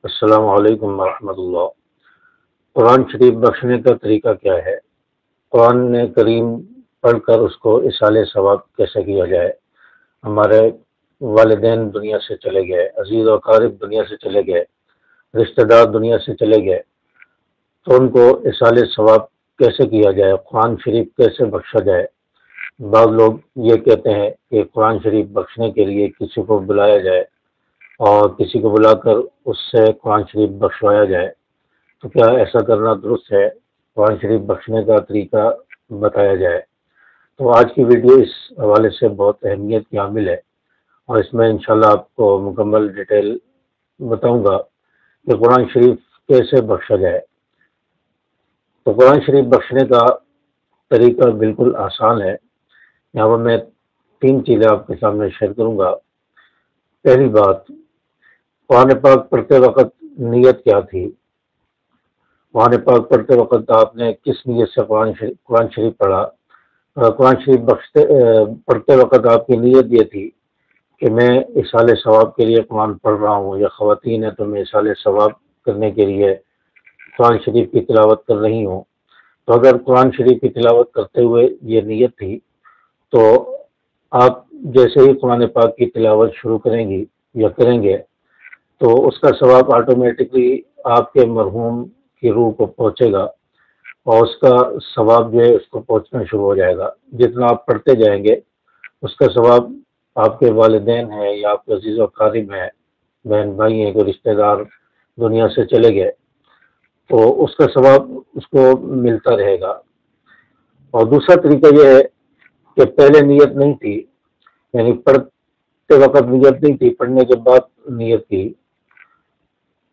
السلام علیکم ورحمۃ اللہ۔ قرآن شریف بخشنے کا طریقہ کیا ہے؟ قرآن کریم پڑھ کر اس کو اصالہ ثواب کیسے کیا جائے؟ ہمارے والدین دنیا سے چلے گئے، عزیز و اقارب دنیا سے چلے گئے، رشتہ دار دنیا سے چلے گئے، تو ان کو اصالہ ثواب کیسے کیا جائے؟ قرآن شریف کیسے بخشا جائے؟ بعض لوگ یہ کہتے ہیں کہ قرآن شریف بخشنے کے لیے کسی کو بلایا جائے اور کسی کو بلا کر اس سے قرآن شریف بخشوایا جائے، تو کیا ایسا کرنا درست ہے؟ قرآن شریف بخشنے کا طریقہ بتایا جائے۔ تو آج کی ویڈیو اس حوالے سے بہت اہمیت کی حامل ہے، اور اس میں انشاءاللہ آپ کو مکمل ڈیٹیل بتاؤں گا کہ قرآن شریف کیسے بخشا جائے۔ تو قرآن شریف بخشنے کا طریقہ بالکل آسان ہے۔ یہاں پر میں 3 چیزیں آپ کے سامنے شیئر کروں گا۔ پہلی بات، قرآن پاک پڑھتے وقت نیت کیا تھی؟ قرآن پاک پڑھتے وقت آپ نے کس نیت سے قرآن شریف پڑھا؟ قرآن شریف پڑھتے وقت آپ کی نیت یہ تھی کہ میں اصالہ ثواب کے لیے قرآن پڑھ رہا ہوں، یا خواتین ہیں تو میں اصالہ ثواب کرنے کے لیے قرآن شریف کی تلاوت کر رہی ہوں۔ تو اگر قرآن شریف کی تلاوت کرتے ہوئے یہ نیت تھی، تو آپ جیسے ہی قرآن پاک کی تلاوت شروع کریں گی یا کریں گے، تو اس کا ثواب آٹومیٹکلی آپ کے مرحوم کی روح کو پہنچے گا، اور اس کا ثواب جو ہے اس کو پہنچنا شروع ہو جائے گا۔ جتنا آپ پڑھتے جائیں گے اس کا ثواب آپ کے والدین ہیں یا آپ کے عزیز و اقارب ہیں، بہن بھائی ہیں، کوئی رشتہ دار دنیا سے چلے گئے، تو اس کا ثواب اس کو ملتا رہے گا۔ اور دوسرا طریقہ یہ ہے کہ پہلے نیت نہیں تھی، یعنی پڑھتے وقت نیت نہیں تھی، پڑھنے کے بعد نیت کی۔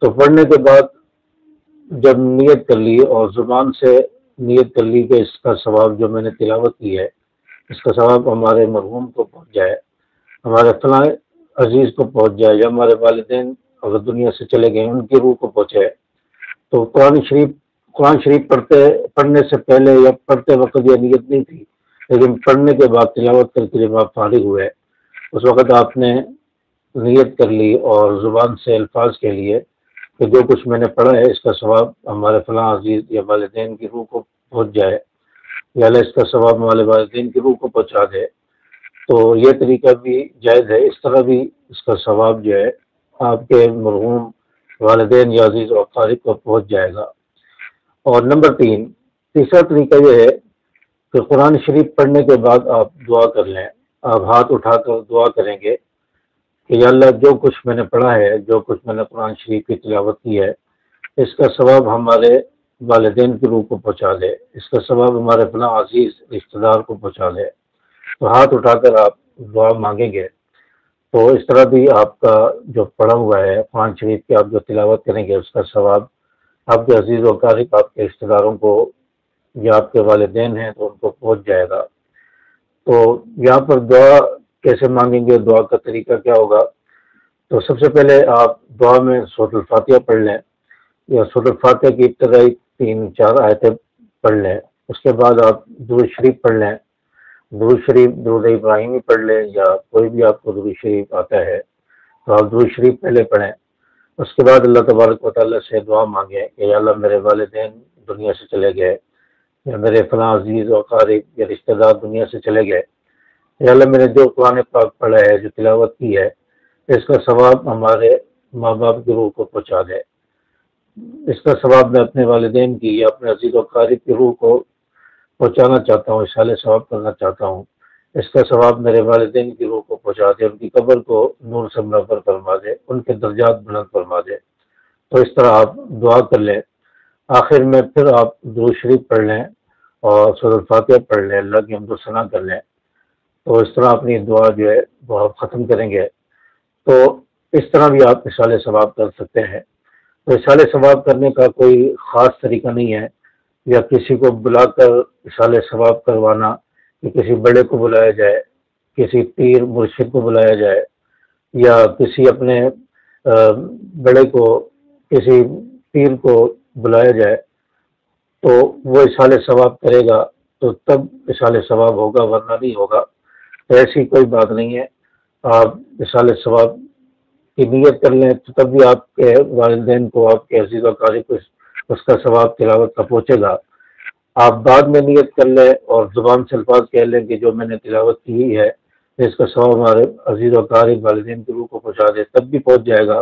تو پڑھنے کے بعد جب نیت کر لی اور زبان سے نیت کر لی کہ اس کا ثواب جو میں نے تلاوت کی ہے، اس کا ثواب ہمارے مرحوم کو پہنچ جائے، ہمارے فلاں عزیز کو پہنچ جائے، یا ہمارے والدین اگر دنیا سے چلے گئے ان کی روح کو پہنچے، تو قرآن شریف پڑھنے سے پہلے یا پڑھتے وقت یہ نیت نہیں تھی، لیکن پڑھنے کے بعد تلاوت کر کے جب آپ فارغ ہوئے اس وقت آپ نے نیت کر لی اور زبان سے الفاظ کے لیے کہ جو کچھ میں نے پڑھا ہے اس کا ثواب ہمارے فلاں عزیز یا والدین کی روح کو پہنچ جائے، یا اللہ اس کا ثواب ہمارے والدین کی روح کو پہنچا دے، تو یہ طریقہ بھی جائز ہے۔ اس طرح بھی اس کا ثواب جو ہے آپ کے مرحوم والدین یا عزیز و اقارب کو پہنچ جائے گا۔ اور نمبر 3، تیسرا طریقہ یہ ہے کہ قرآن شریف پڑھنے کے بعد آپ دعا کر لیں۔ آپ ہاتھ اٹھا کر دعا کریں گے کہ یا اللہ جو کچھ میں نے پڑھا ہے، جو کچھ میں نے قرآن شریف کی تلاوت کی ہے، اس کا ثواب ہمارے والدین کی روح کو پہنچا دے، اس کا ثواب ہمارے فلاں عزیز رشتہ دار کو پہنچا دے۔ تو ہاتھ اٹھا کر آپ دعا مانگیں گے، تو اس طرح بھی آپ کا جو پڑھا ہوا ہے قرآن شریف کی آپ جو تلاوت کریں گے اس کا ثواب آپ کے عزیز و اقارب، آپ کے رشتہ داروں کو یا آپ کے والدین ہیں تو ان کو پہنچ جائے گا۔ تو یہاں پر دعا کیسے مانگیں گے، دعا کا طریقہ کیا ہوگا؟ تو سب سے پہلے آپ دعا میں سورۃ الفاتحہ پڑھ لیں، یا سورۃ الفاتحہ کی ابتدائی 3-4 آیتیں پڑھ لیں۔ اس کے بعد آپ درود شریف پڑھ لیں، درود شریف درود ابراہیمی پڑھ لیں، یا کوئی بھی آپ کو درود شریف آتا ہے تو آپ درود شریف پہلے پڑھیں۔ اس کے بعد اللہ تبارک و تعالیٰ سے دعا مانگیں کہ یا اللہ میرے والدین دنیا سے چلے گئے، یا میرے فلاں عزیز و اقارب یا رشتہ دار دنیا سے چلے گئے، یا اللہ میں نے جو قرآن پاک پڑھا ہے، جو تلاوت کی ہے، اس کا ثواب ہمارے ماں باپ کی روح کو پہنچا دے، اس کا ثواب میں اپنے والدین کی یا اپنے عزیز و اقارب کی روح کو پہنچانا چاہتا ہوں، اصالہ ثواب کرنا چاہتا ہوں، اس کا ثواب میرے والدین کی روح کو پہنچا دے، ان کی قبر کو نور سے منور فرما دے، ان کے درجات بلند فرما دے۔ تو اس طرح آپ دعا کر لیں۔ آخر میں پھر آپ درود شریف پڑھ لیں اور سورۃ الفاتحہ پڑھ لیں، اللہ کی حمد و ثنا کر لیں۔ تو اس طرح اپنی دعا جو ہے وہ آپ ختم کریں گے۔ تو اس طرح بھی آپ اصالہ ثواب کر سکتے ہیں۔ تو اصالہ ثواب کرنے کا کوئی خاص طریقہ نہیں ہے، یا کسی کو بلا کر اصالہ ثواب کروانا، کہ کسی بڑے کو بلایا جائے، کسی پیر مرشد کو بلایا جائے، یا کسی اپنے بڑے کو، کسی پیر کو بلایا جائے تو وہ اصالہ ثواب کرے گا تو تب اصالہ ثواب ہوگا، ورنہ نہیں ہوگا۔ تو ایسی کوئی بات نہیں ہے۔ آپ اصالہ ثواب کی نیت کر لیں تو تب بھی آپ کے والدین کو، آپ کے عزیز و اقارب کو اس کا ثواب تلاوت کا پہنچے گا۔ آپ بعد میں نیت کر لیں اور زبان سے الفاظ کہہ لیں کہ جو میں نے تلاوت کی ہے اس کا ثواب ہمارے عزیز و اقارب والدین کی روح کو پہنچا دے، تب بھی پہنچ جائے گا۔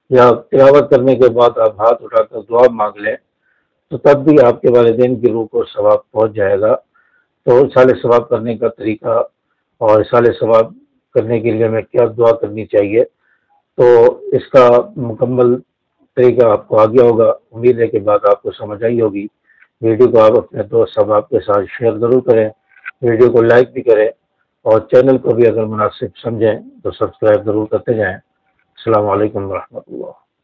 یا تلاوت کرنے کے بعد آپ ہاتھ اٹھا کر دعا مانگ لیں تو تب بھی آپ کے والدین کی روح کو ثواب پہنچ جائے گا۔ تو اصال ثواب کرنے کا طریقہ اور اصال ثواب کرنے کے لیے ہمیں کیا دعا کرنی چاہیے، تو اس کا مکمل طریقہ آپ کو آ گیا ہوگا۔ امید ہے کہ بات آپ کو سمجھ آئی ہوگی۔ ویڈیو کو آپ اپنے دوست صحباب کے ساتھ شیئر ضرور کریں، ویڈیو کو لائک بھی کریں، اور چینل کو بھی اگر مناسب سمجھیں تو سبسکرائب ضرور کرتے جائیں۔ السلام علیکم ورحمۃ اللہ۔